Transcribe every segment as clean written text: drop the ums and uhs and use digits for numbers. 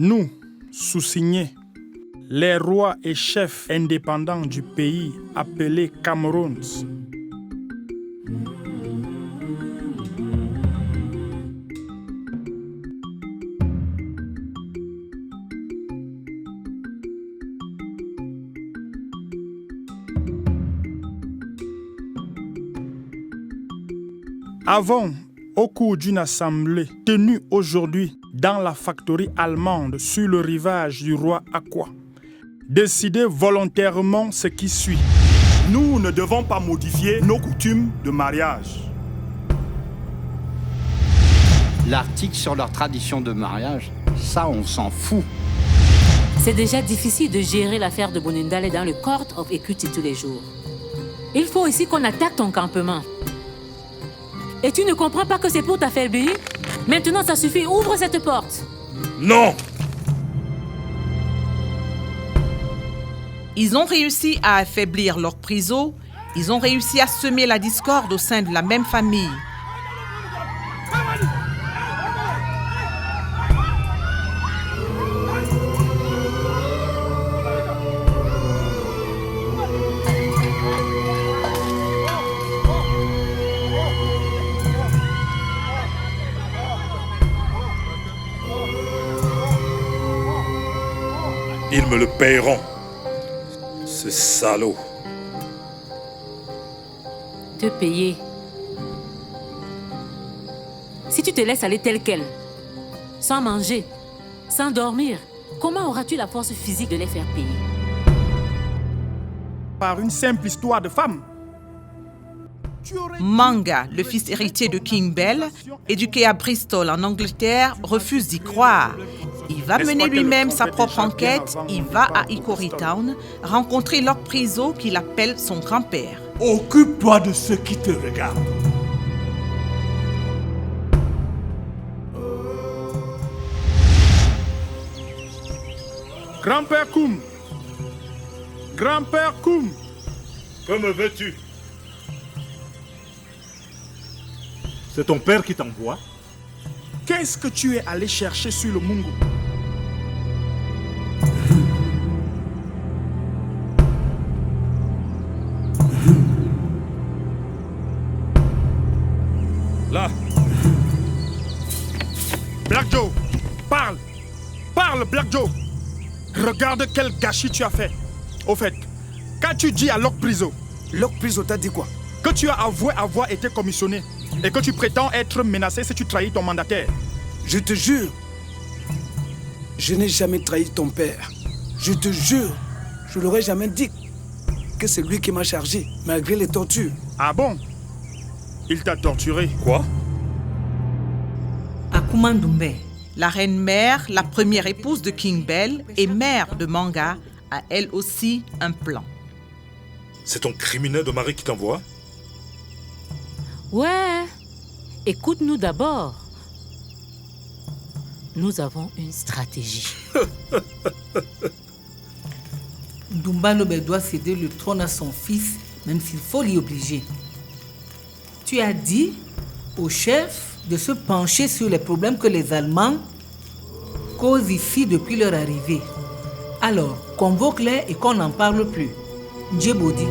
Nous, sous-signés, les rois et chefs indépendants du pays appelé Cameroun, avons, au cours d'une assemblée tenue aujourd'hui dans la factory allemande sur le rivage du roi Aqua, décidé volontairement ce qui suit. Nous ne devons pas modifier nos coutumes de mariage. L'article sur leur tradition de mariage, ça on s'en fout. C'est déjà difficile de gérer l'affaire de Bonindale dans le Court of Equity tous les jours. Il faut aussi qu'on attaque ton campement. Et tu ne comprends pas que c'est pour t'affaiblir? Maintenant, ça suffit, ouvre cette porte. Non! Ils ont réussi à affaiblir leur priso, ils ont réussi à semer la discorde au sein de la même famille. Ils me le paieront. Ce salaud. Te payer. Si tu te laisses aller tel quel, sans manger, sans dormir, comment auras-tu la force physique de les faire payer? Par une simple histoire de femme. Manga, le fils héritier de King Bell, éduqué à Bristol en Angleterre, refuse d'y croire. Il va mener lui-même sa propre enquête, il va à Hickory Town, rencontrer Lord Priso qu'il appelle son grand-père. Occupe-toi de ceux qui te regardent. Grand-père Koum. Grand-père Koum. Que me veux-tu? C'est ton père qui t'envoie? Qu'est-ce que tu es allé chercher sur le Mungo? Là. Black Joe, parle. Parle, Black Joe. Regarde quel gâchis tu as fait. Au fait, qu'as-tu dit à Lord Priso? Lord Priso t'a dit quoi? Que tu as avoué avoir été commissionné et que tu prétends être menacé si tu trahis ton mandataire. Je te jure, je n'ai jamais trahi ton père. Je te jure, je l'aurais jamais dit que c'est lui qui m'a chargé, malgré les tortures. Ah bon? Il t'a torturé. Quoi? Akuma Ndoumbe, la reine-mère, la première épouse de King Bell et mère de Manga, a elle aussi un plan. C'est ton criminel de mari qui t'envoie? Ouais, écoute-nous d'abord. Nous avons une stratégie. Ndoumba Lobe doit céder le trône à son fils, même s'il faut l'y obliger. Tu as dit au chef de se pencher sur les problèmes que les Allemands causent ici depuis leur arrivée. Alors, convoque-les et qu'on n'en parle plus. Djebodi.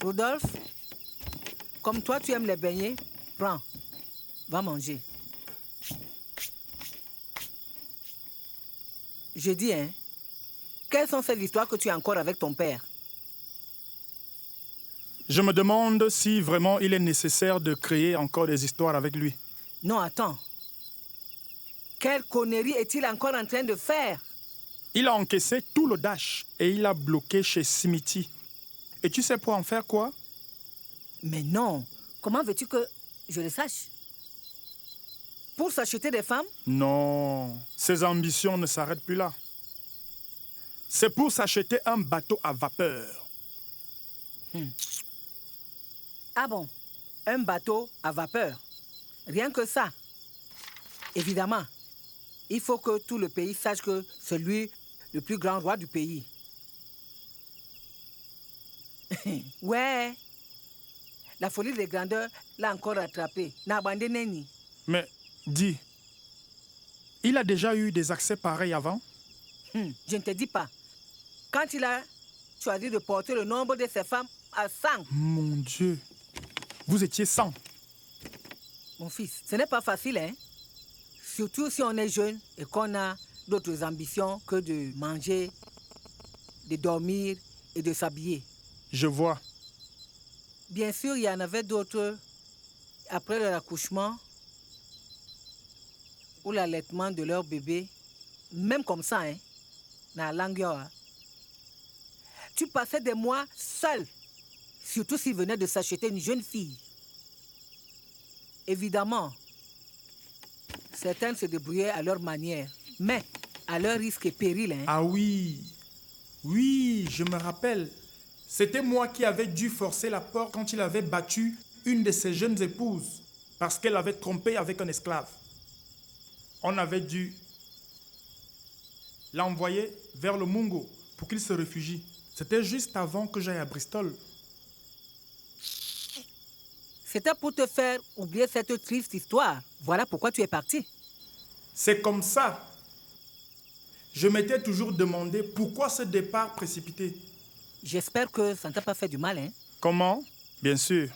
Rodolphe, comme toi tu aimes les beignets, prends, va manger. Je dis, hein, quelles sont ces histoires que tu as encore avec ton père? Je me demande si vraiment il est nécessaire de créer encore des histoires avec lui. Non, attends. Quelle connerie est-il encore en train de faire? Il a encaissé tout le dash et il a bloqué chez Simiti. Et tu sais pour en faire quoi? Mais non, comment veux-tu que je le sache? Pour s'acheter des femmes? Non, ses ambitions ne s'arrêtent plus là. C'est pour s'acheter un bateau à vapeur. Ah bon? Un bateau à vapeur? Rien que ça? Évidemment, il faut que tout le pays sache que c'est lui le plus grand roi du pays. Ouais, la folie des grandeurs l'a encore rattrapé. N'a abandonné ni. Mais dis, il a déjà eu des accès pareils avant? Je ne te dis pas. Quand il a choisi de porter le nombre de ses femmes à 100. Mon Dieu, vous étiez 100. Mon fils, ce n'est pas facile, hein? Surtout si on est jeune et qu'on a d'autres ambitions que de manger, de dormir et de s'habiller. Je vois. Bien sûr, il y en avait d'autres après leur accouchement ou l'allaitement de leur bébé. Même comme ça, hein? Dans la langue, tu passais des mois seul, surtout s'il venait de s'acheter une jeune fille. Évidemment, certaines se débrouillaient à leur manière, mais à leur risque et péril. Hein. Ah oui, oui, je me rappelle. C'était moi qui avais dû forcer la porte quand il avait battu une de ses jeunes épouses parce qu'elle avait trompé avec un esclave. On avait dû l'envoyer vers le Mungo pour qu'il se réfugie. C'était juste avant que j'aille à Bristol. C'était pour te faire oublier cette triste histoire. Voilà pourquoi tu es parti. C'est comme ça. Je m'étais toujours demandé pourquoi ce départ précipité. J'espère que ça ne t'a pas fait du mal, hein? Comment? Bien sûr.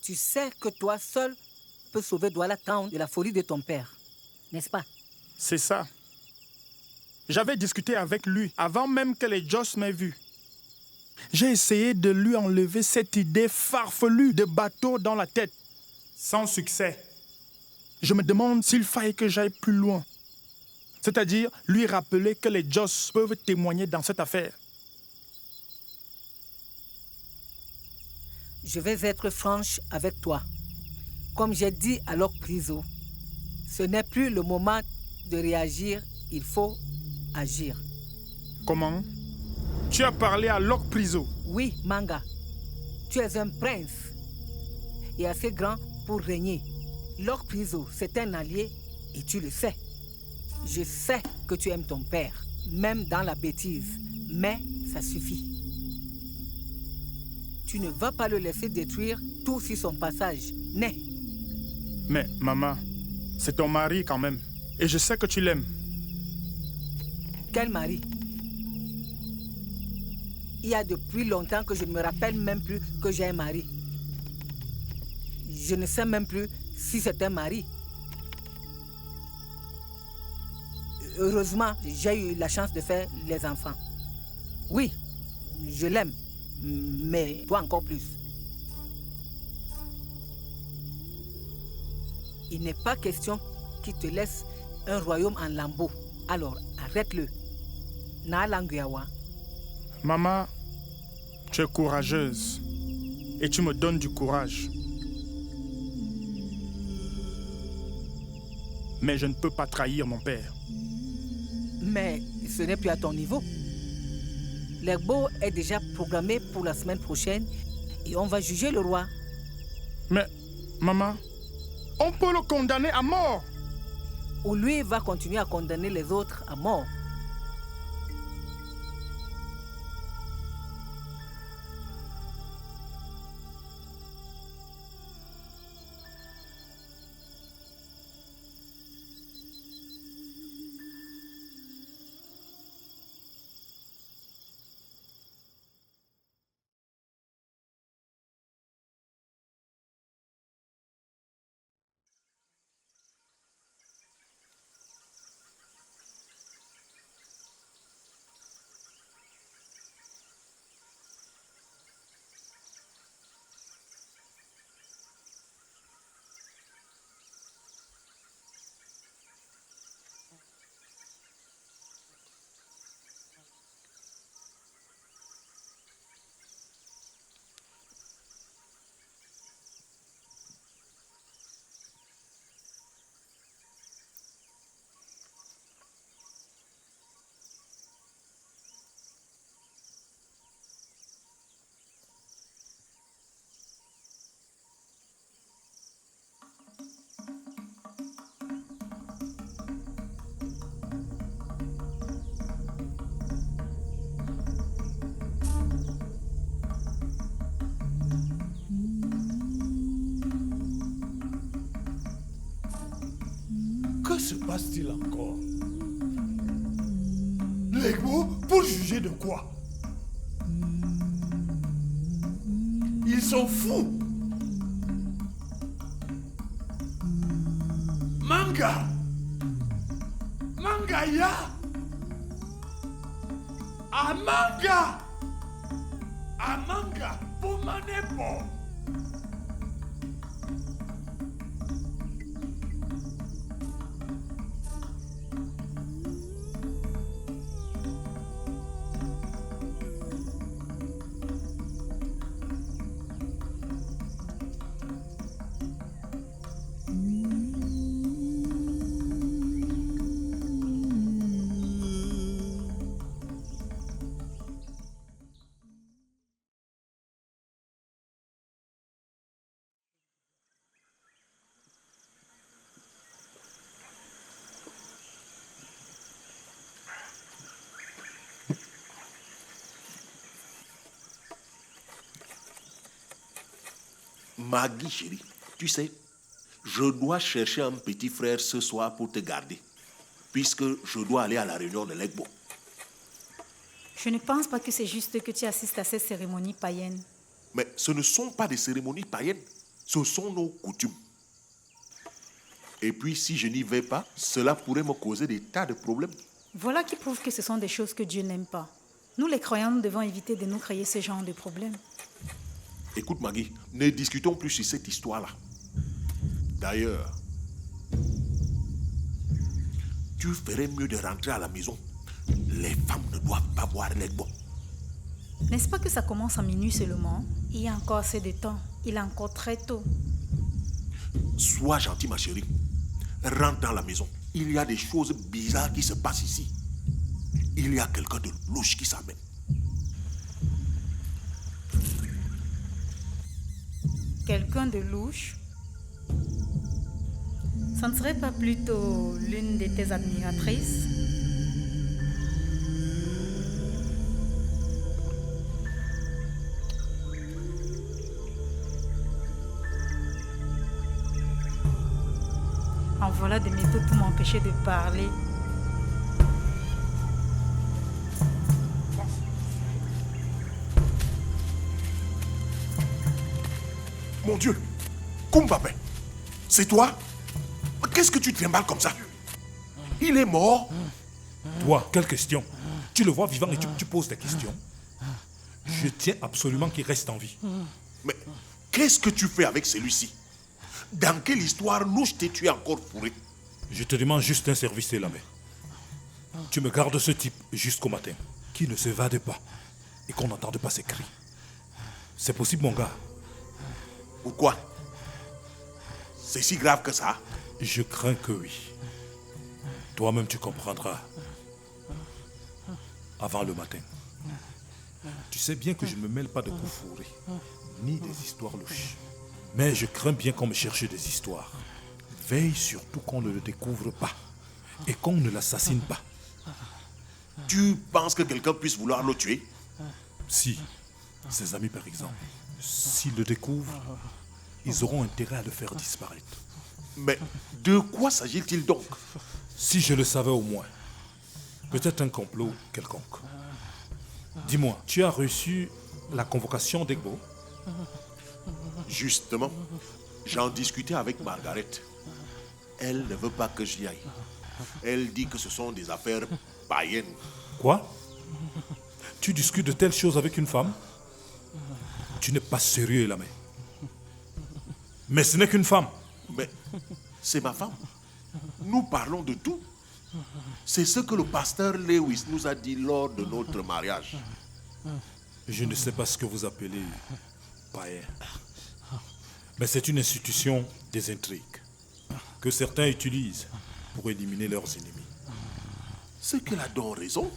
Tu sais que toi seul peux sauver Douala Town de la folie de ton père, n'est-ce pas? C'est ça. J'avais discuté avec lui avant même que les Joss m'aient vu. J'ai essayé de lui enlever cette idée farfelue de bateau dans la tête. Sans succès. Je me demande s'il faille que j'aille plus loin. C'est-à-dire lui rappeler que les Joss peuvent témoigner dans cette affaire. Je vais être franche avec toi. Comme j'ai dit à Locke Priso, ce n'est plus le moment de réagir, il faut agir. Comment? Tu as parlé à Locke Priso? Oui, Manga. Tu es un prince et assez grand pour régner. Locke Priso, c'est un allié et tu le sais. Je sais que tu aimes ton père, même dans la bêtise, mais ça suffit. Tu ne vas pas le laisser détruire tout sur son passage. Né. Mais maman, c'est ton mari quand même. Et je sais que tu l'aimes. Quel mari? Il y a depuis longtemps que je ne me rappelle même plus que j'ai un mari. Je ne sais même plus si c'est un mari. Heureusement, j'ai eu la chance de faire les enfants. Oui, je l'aime, mais toi encore plus. Il n'est pas question qu'il te laisse un royaume en lambeaux. Alors, arrête-le. Na languyawa. Maman, tu es courageuse et tu me donnes du courage. Mais je ne peux pas trahir mon père. Mais ce n'est plus à ton niveau. L'Egbo est déjà programmé pour la semaine prochaine et on va juger le roi. Mais, maman, on peut le condamner à mort. Ou lui va continuer à condamner les autres à mort. se passe-t-il encore? L'Egbo, pour juger de quoi? Ils sont fous. Manga. Mangaya. Amanga. Amanga. Pomanepo. Maggie, chérie, tu sais, je dois chercher un petit frère ce soir pour te garder, puisque je dois aller à la réunion de l'Egbo. Je ne pense pas que c'est juste que tu assistes à ces cérémonies païennes. Mais ce ne sont pas des cérémonies païennes, ce sont nos coutumes. Et puis, si je n'y vais pas, cela pourrait me causer des tas de problèmes. Voilà qui prouve que ce sont des choses que Dieu n'aime pas. Nous, les croyants, nous devons éviter de nous créer ce genre de problèmes. Écoute, Maggie, ne discutons plus sur cette histoire-là. D'ailleurs, tu ferais mieux de rentrer à la maison. Les femmes ne doivent pas voir l'Egbo. N'est-ce pas que ça commence à minuit seulement? Il y a encore assez de temps. Il est encore très tôt. Sois gentille, ma chérie. Rentre dans la maison. Il y a des choses bizarres qui se passent ici. Il y a quelqu'un de louche qui s'amène. Quelqu'un de louche? Ça ne serait pas plutôt l'une de tes admiratrices? En voilà des méthodes pour m'empêcher de parler. Mon Dieu, Kumbabe, c'est toi? Qu'est-ce que tu trimbales comme ça? Il est mort? Toi, quelle question? Tu le vois vivant et tu poses des questions? Je tiens absolument qu'il reste en vie. Mais qu'est-ce que tu fais avec celui-ci? Dans quelle histoire louche t'es-tu encore fourré? Je te demande juste un service, Elamé. Tu me gardes ce type jusqu'au matin, qui ne se vade pas et qu'on n'entende pas ses cris. C'est possible, mon gars? Pourquoi? C'est si grave que ça? Je crains que oui. Toi-même, tu comprendras. Avant le matin. Tu sais bien que je ne me mêle pas de coups fourrés, ni des histoires louches. Mais je crains bien qu'on me cherche des histoires. Veille surtout qu'on ne le découvre pas et qu'on ne l'assassine pas. Tu penses que quelqu'un puisse vouloir le tuer? Si, ses amis par exemple, s'ils le découvrent, ils auront intérêt à le faire disparaître. Mais de quoi s'agit-il donc? Si je le savais au moins. Peut-être un complot quelconque. Dis-moi, tu as reçu la convocation d'Egbo? Justement, j'en discutais avec Margaret. Elle ne veut pas que j'y aille. Elle dit que ce sont des affaires païennes. Quoi? Tu discutes de telles choses avec une femme? Tu n'es pas sérieux, Elamé. Mais ce n'est qu'une femme. Mais c'est ma femme. Nous parlons de tout. C'est ce que le pasteur Lewis nous a dit lors de notre mariage. Je ne sais pas ce que vous appelez païen. Mais c'est une institution des intrigues que certains utilisent pour éliminer leurs ennemis. C'est qu'elle a donc raison.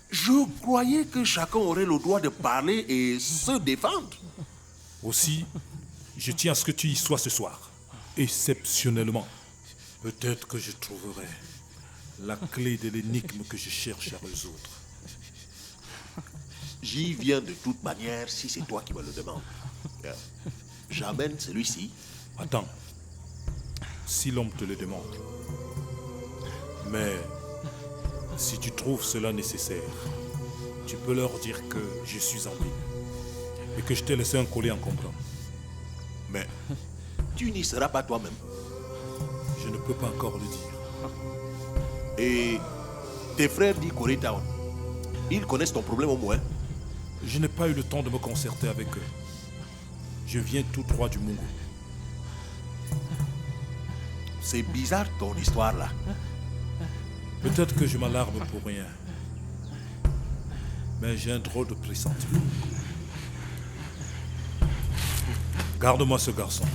Je croyais que chacun aurait le droit de parler et se défendre. Aussi, je tiens à ce que tu y sois ce soir. Exceptionnellement. Peut-être que je trouverai la clé de l'énigme que je cherche à résoudre. J'y viens de toute manière si c'est toi qui me le demandes. J'amène celui-ci. Attends. Si l'homme te le demande, Mais si tu trouves cela nécessaire, tu peux leur dire que je suis en ville et que je t'ai laissé un collier encombrant. Mais tu n'y seras pas toi-même. Je ne peux pas encore le dire. Et tes frères d'Ikori Town, ils connaissent ton problème au moins? Je n'ai pas eu le temps de me concerter avec eux. Je viens tout droit du Mungo. C'est bizarre ton histoire là. Peut-être que je m'alarme pour rien. Mais j'ai un drôle de pressentiment. Garde-moi ce garçon.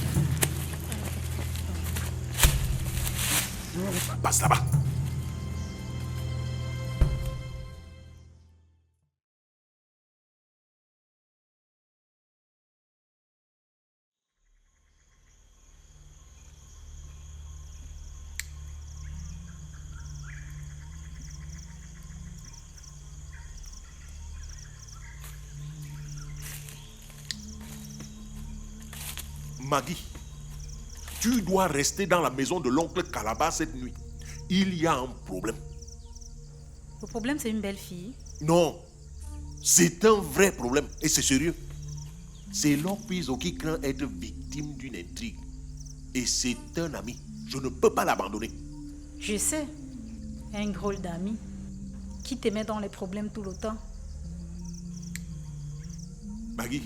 Passe là-bas. Maggie, tu dois rester dans la maison de l'oncle Calabar cette nuit. Il y a un problème. Le problème, c'est une belle fille. Non, c'est un vrai problème et c'est sérieux. C'est Lord Piso qui craint être victime d'une intrigue. Et c'est un ami. Je ne peux pas l'abandonner. Je sais. Un drôle d'ami qui te met dans les problèmes tout le temps. Maggie,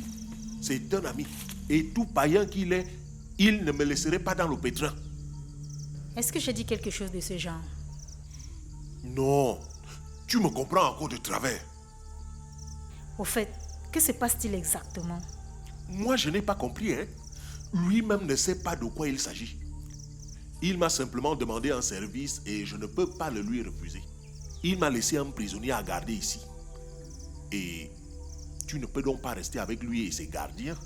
c'est un ami. Et tout païen qu'il est, il ne me laisserait pas dans le pétrin. Est-ce que j'ai dit quelque chose de ce genre? Non, tu me comprends encore de travers. Au fait, que se passe-t-il exactement? Moi, je n'ai pas compris, hein. Lui-même ne sait pas de quoi il s'agit. Il m'a simplement demandé un service et je ne peux pas le lui refuser. Il m'a laissé un prisonnier à garder ici. Et tu ne peux donc pas rester avec lui et ses gardiens?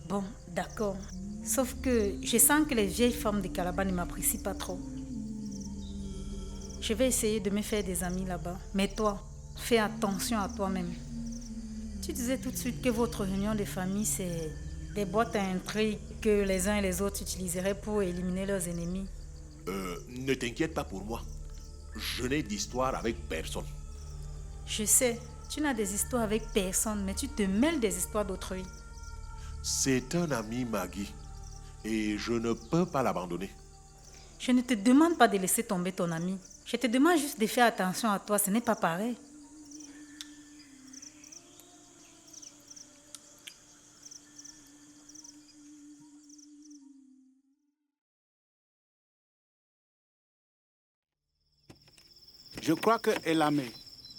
Bon, d'accord. Sauf que je sens que les vieilles femmes de Calabar ne m'apprécient pas trop. Je vais essayer de me faire des amis là-bas. Mais toi, fais attention à toi-même. Tu disais tout de suite que votre réunion de famille, c'est des boîtes à intrigues que les uns et les autres utiliseraient pour éliminer leurs ennemis. Ne t'inquiète pas pour moi. Je n'ai d'histoire avec personne. Je sais, tu n'as des histoires avec personne, mais tu te mêles des histoires d'autrui. C'est un ami, Maggie. Et je ne peux pas l'abandonner. Je ne te demande pas de laisser tomber ton ami. Je te demande juste de faire attention à toi. Ce n'est pas pareil. Je crois que Elamé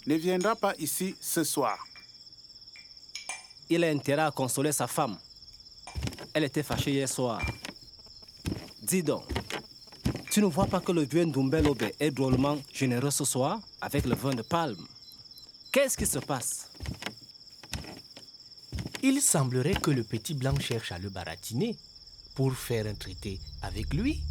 ne viendra pas ici ce soir. Il a intérêt à consoler sa femme. Elle était fâchée hier soir. Dis donc, tu ne vois pas que le vieux Ndumbel est drôlement généreux ce soir avec le vin de palme? Qu'est-ce qui se passe? Il semblerait que le petit blanc cherche à le baratiner pour faire un traité avec lui.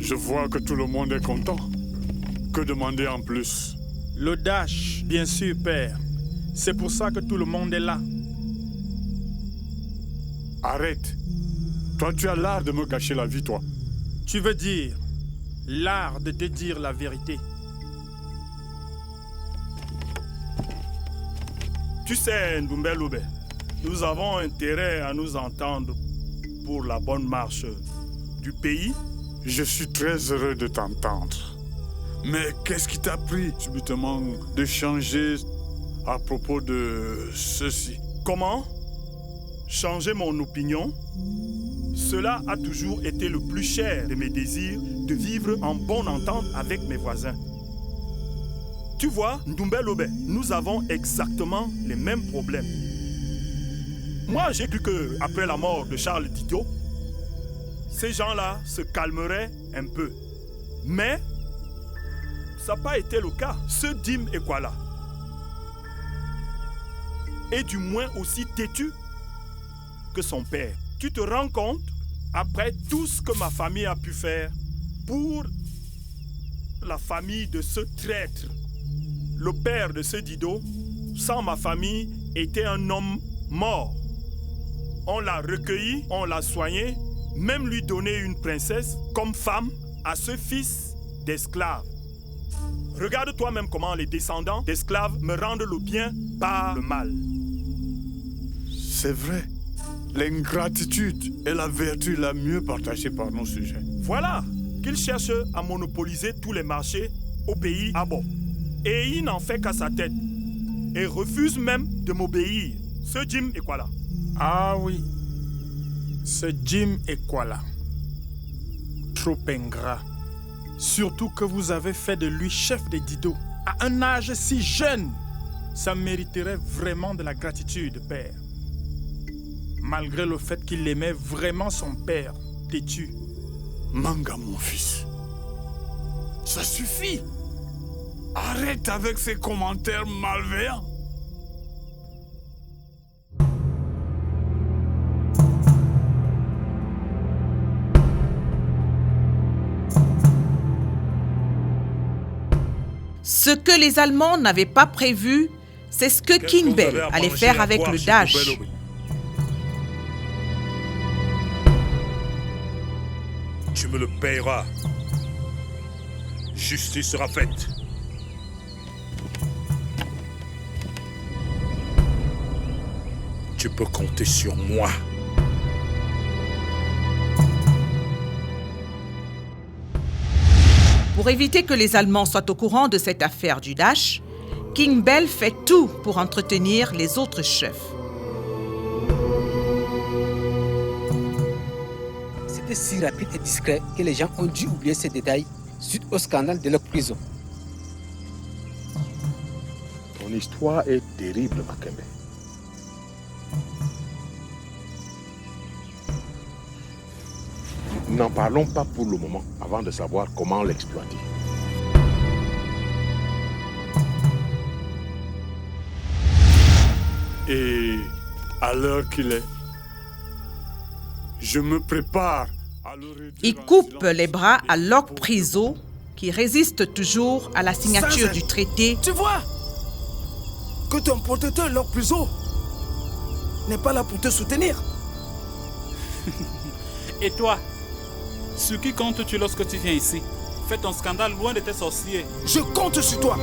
Je vois que tout le monde est content. Que demander en plus? L'audace, bien sûr, père. C'est pour ça que tout le monde est là. Arrête. Toi, tu as l'art de me gâcher la vie, toi. Tu veux dire l'art de te dire la vérité. Tu sais, Ndumbel Obe, nous avons intérêt à nous entendre pour la bonne marche du pays. Je suis très heureux de t'entendre. Mais qu'est-ce qui t'a pris subitement de changer à propos de ceci? Comment? Changer mon opinion? Cela a toujours été le plus cher de mes désirs de vivre en bonne entente avec mes voisins. Tu vois, Ndumbel Obe, nous avons exactement les mêmes problèmes. Moi, j'ai cru qu'après la mort de Charles Didio, ces gens-là se calmeraient un peu. Mais ça n'a pas été le cas. Ce Dim Ekwala est du moins aussi têtu que son père. Tu te rends compte, après tout ce que ma famille a pu faire pour la famille de ce traître, le père de ce Dido, sans ma famille, était un homme mort. On l'a recueilli, on l'a soigné, même lui donner une princesse comme femme à ce fils d'esclave. Regarde toi-même comment les descendants d'esclaves me rendent le bien par le mal. C'est vrai. L'ingratitude est la vertu la mieux partagée par nos sujets. Voilà qu'il cherche à monopoliser tous les marchés au pays Abo. Et il n'en fait qu'à sa tête. Et refuse même de m'obéir. Ce Dim Ekwala. Ah oui, ce Dim Ekwala. Trop ingrat. Surtout que vous avez fait de lui chef des Dido à un âge si jeune. Ça mériterait vraiment de la gratitude, père. Malgré le fait qu'il aimait vraiment son père, têtu. Manga, mon fils. Ça suffit. Arrête avec ces commentaires malveillants. Ce que les Allemands n'avaient pas prévu, c'est ce que King Bell allait faire avec le Dash. Tu me le payeras. Justice sera faite. Tu peux compter sur moi. Pour éviter que les Allemands soient au courant de cette affaire du Dash, King Bell fait tout pour entretenir les autres chefs. C'était si rapide et discret que les gens ont dû oublier ces détails suite au scandale de leur prison. Ton histoire est terrible, Makembe. N'en parlons pas pour le moment, avant de savoir comment l'exploiter. Et à l'heure qu'il est, je me prépare à le réduire. Il coupe les bras à Locke Priso, qui résiste toujours à la signature du traité. Tu vois que ton protecteur, Locke Priso, n'est pas là pour te soutenir. Et toi, sur qui comptes-tu lorsque tu viens ici? Fais ton scandale loin de tes sorciers. Je compte sur toi.